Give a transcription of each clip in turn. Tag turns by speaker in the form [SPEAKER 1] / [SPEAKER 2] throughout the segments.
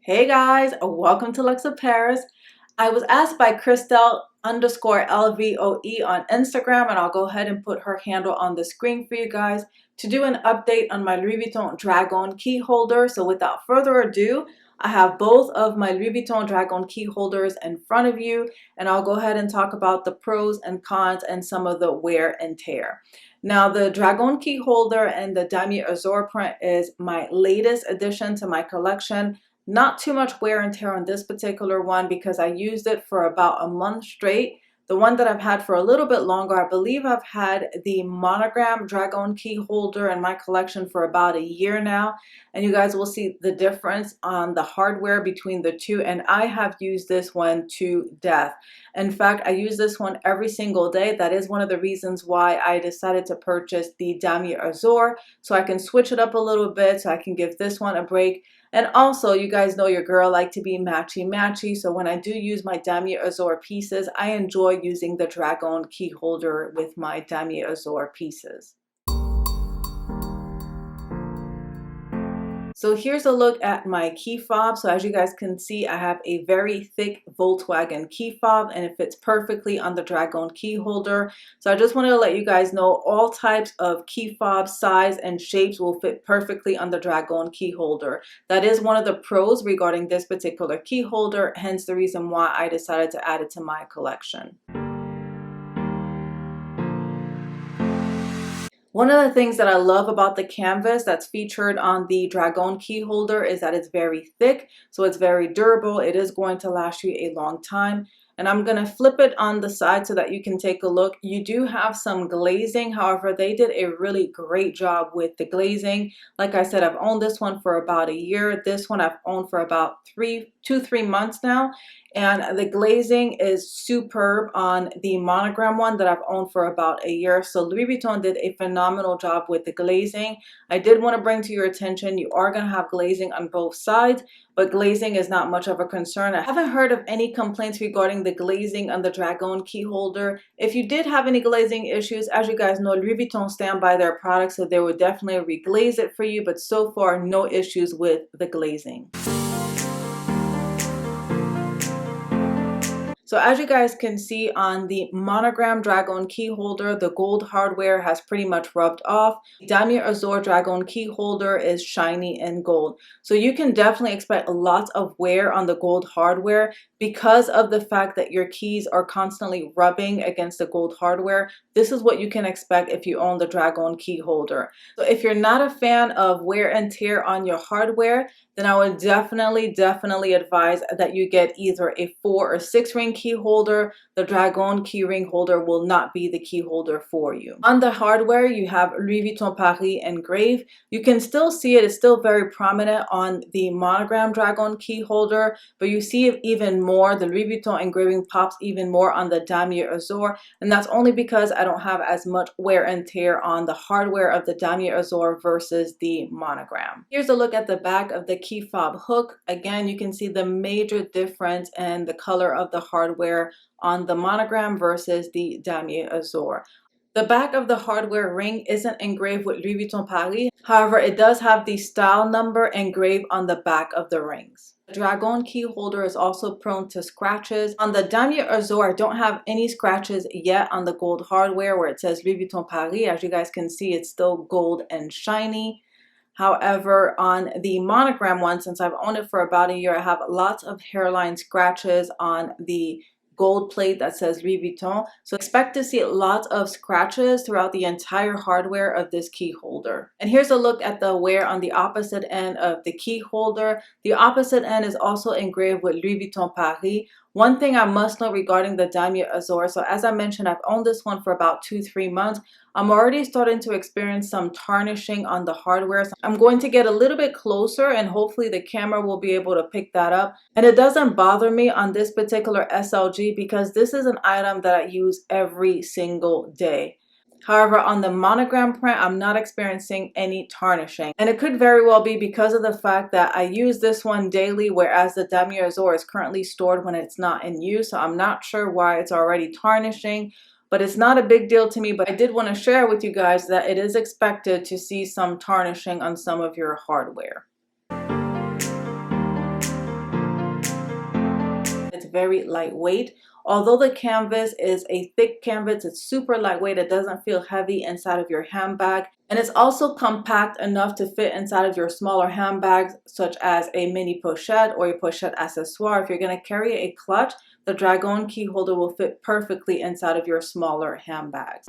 [SPEAKER 1] Hey guys, welcome to Luxe of Paris. I was asked by Christelle_LVOE on Instagram, and I'll go ahead and put her handle on the screen for you guys to do an update on my Louis Vuitton Dragonne Key Holder. So without further ado, I have both of my Louis Vuitton Dragonne Key Holders in front of you, and I'll go ahead and talk about the pros and cons and some of the wear and tear. Now, the Dragonne Key Holder and the Damier Azur print is my latest addition to my collection. Not too much wear and tear on this particular one because I used it for about a month straight. The one that I've had for a little bit longer, I believe I've had the monogram Dragonne Key Holder in my collection for about a year now. And you guys will see the difference on the hardware between the two. And I have used this one to death. In fact, I use this one every single day. That is one of the reasons why I decided to purchase the Damier Azur, so I can switch it up a little bit, so I can give this one a break. And also, you guys know your girl like to be matchy-matchy, so when I do use my Damier Azur pieces, I enjoy using the Dragonne Key Holder with my Damier Azur pieces. So here's a look at my key fob. So as you guys can see, I have a very thick Volkswagen key fob and it fits perfectly on the Dragonne Key Holder. So I just wanted to let you guys know all types of key fob size and shapes will fit perfectly on the Dragonne Key Holder. That is one of the pros regarding this particular key holder, hence the reason why I decided to add it to my collection. One of the things that I love about the canvas that's featured on the Dragonne Key Holder is that it's very thick, so it's very durable. It is going to last you a long time. And I'm going to flip it on the side so that you can take a look. You do have some glazing. However, they did a really great job with the glazing. Like I said, I've owned this one for about a year. This one I've owned for about 2-3 months now. And the glazing is superb on the monogram one that I've owned for about a year. So Louis Vuitton did a phenomenal job with the glazing. I did want to bring to your attention, you are going to have glazing on both sides, but glazing is not much of a concern. I haven't heard of any complaints regarding the glazing on the Dragonne Key Holder. If you did have any glazing issues, as you guys know, Louis Vuitton stand by their products, so they would definitely reglaze it for you, but so far no issues with the glazing. So as you guys can see on the monogram Dragonne Key Holder, the gold hardware has pretty much rubbed off. Damier Azur Dragonne Key Holder is shiny and gold. So you can definitely expect lots of wear on the gold hardware because of the fact that your keys are constantly rubbing against the gold hardware. This is what you can expect if you own the Dragonne Key Holder. So if you're not a fan of wear and tear on your hardware, then I would definitely advise that you get either a 4 or 6 ring key holder. The Dragonne key ring holder will not be the key holder for you. On the hardware, you have Louis Vuitton Paris engraved. You can still see it. It's still very prominent on the monogram Dragonne key holder, but you see it even more. The Louis Vuitton engraving pops even more on the Damier Azur, and that's only because I don't have as much wear and tear on the hardware of the Damier Azur versus the monogram. Here's a look at the back of the key fob hook. Again, you can see the major difference in the color of the hardware on the monogram versus the Damier Azur. The back of the hardware ring isn't engraved with Louis Vuitton Paris. However, it does have the style number engraved on the back of the rings. The Dragonne Key Holder is also prone to scratches. On the Damier Azur, I don't have any scratches yet on the gold hardware where it says Louis Vuitton Paris. As you guys can see, it's still gold and shiny. However, on the monogram one, since I've owned it for about a year, I have lots of hairline scratches on the gold plate that says Louis Vuitton. So expect to see lots of scratches throughout the entire hardware of this key holder. And here's a look at the wear on the opposite end of the key holder. The opposite end is also engraved with Louis Vuitton Paris. One thing I must note regarding the Damier Azur, so as I mentioned, I've owned this one for about 2-3 months. I'm already starting to experience some tarnishing on the hardware. So I'm going to get a little bit closer and hopefully the camera will be able to pick that up. And it doesn't bother me on this particular SLG because this is an item that I use every single day. However, on the monogram print, I'm not experiencing any tarnishing. And it could very well be because of the fact that I use this one daily, whereas the Damier Azur is currently stored when it's not in use. So I'm not sure why it's already tarnishing, but it's not a big deal to me. But I did want to share with you guys that it is expected to see some tarnishing on some of your hardware. very lightweight. Although the canvas is a thick canvas, it's super lightweight. It doesn't feel heavy inside of your handbag. And it's also compact enough to fit inside of your smaller handbags, such as a mini pochette or a pochette accessoire. If you're going to carry a clutch, the Dragonne key holder will fit perfectly inside of your smaller handbags.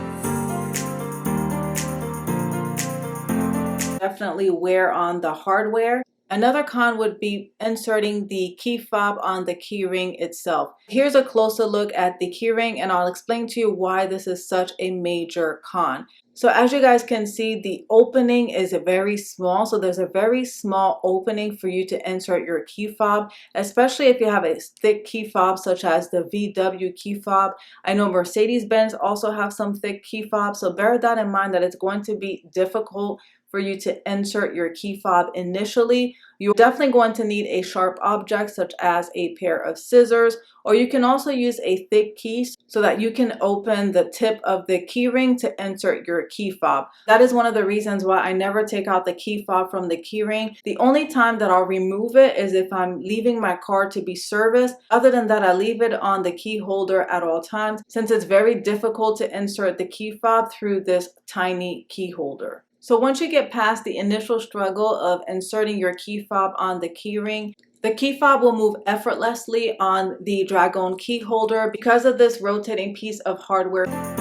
[SPEAKER 1] Definitely wear on the hardware. Another con would be inserting the key fob on the key ring itself. Here's a closer look at the key ring, and I'll explain to you why this is such a major con. So as you guys can see, the opening is very small. So there's a very small opening for you to insert your key fob, especially if you have a thick key fob such as the VW key fob. I know Mercedes-Benz also have some thick key fobs, so bear that in mind that it's going to be difficult for you to insert your key fob initially. You're definitely going to need a sharp object such as a pair of scissors, or you can also use a thick key so that you can open the tip of the key ring to insert your key fob. That is one of the reasons why I never take out the key fob from the key ring. The only time that I'll remove it is if I'm leaving my car to be serviced. Other than that, I leave it on the key holder at all times, since it's very difficult to insert the key fob through this tiny key holder. So once you get past the initial struggle of inserting your key fob on the key ring, the key fob will move effortlessly on the Dragonne key holder because of this rotating piece of hardware. I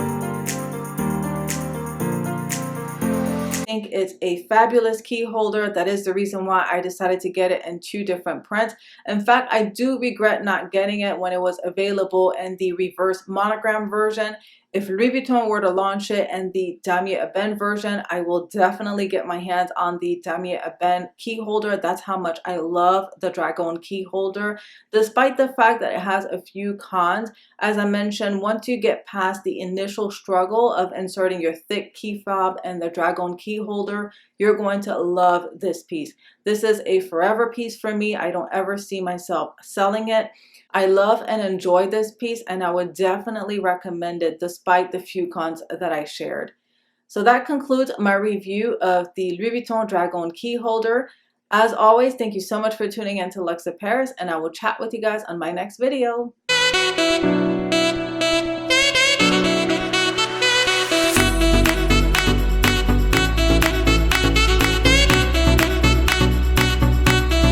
[SPEAKER 1] think it's a fabulous key holder. That is the reason why I decided to get it in 2 different prints. In fact, I do regret not getting it when it was available in the reverse monogram version. If Louis Vuitton were to launch it in the Damier Ebene version, I will definitely get my hands on the Damier Ebene key holder. That's how much I love the Dragonne key holder, despite the fact that it has a few cons. As I mentioned, once you get past the initial struggle of inserting your thick key fob and the Dragonne key holder, you're going to love this piece. This is a forever piece for me. I don't ever see myself selling it. I love and enjoy this piece, and I would definitely recommend it despite the few cons that I shared. So that concludes my review of the Louis Vuitton Dragonne key holder. As always, thank you so much for tuning in to Luxe of Paris, and I will chat with you guys on my next video.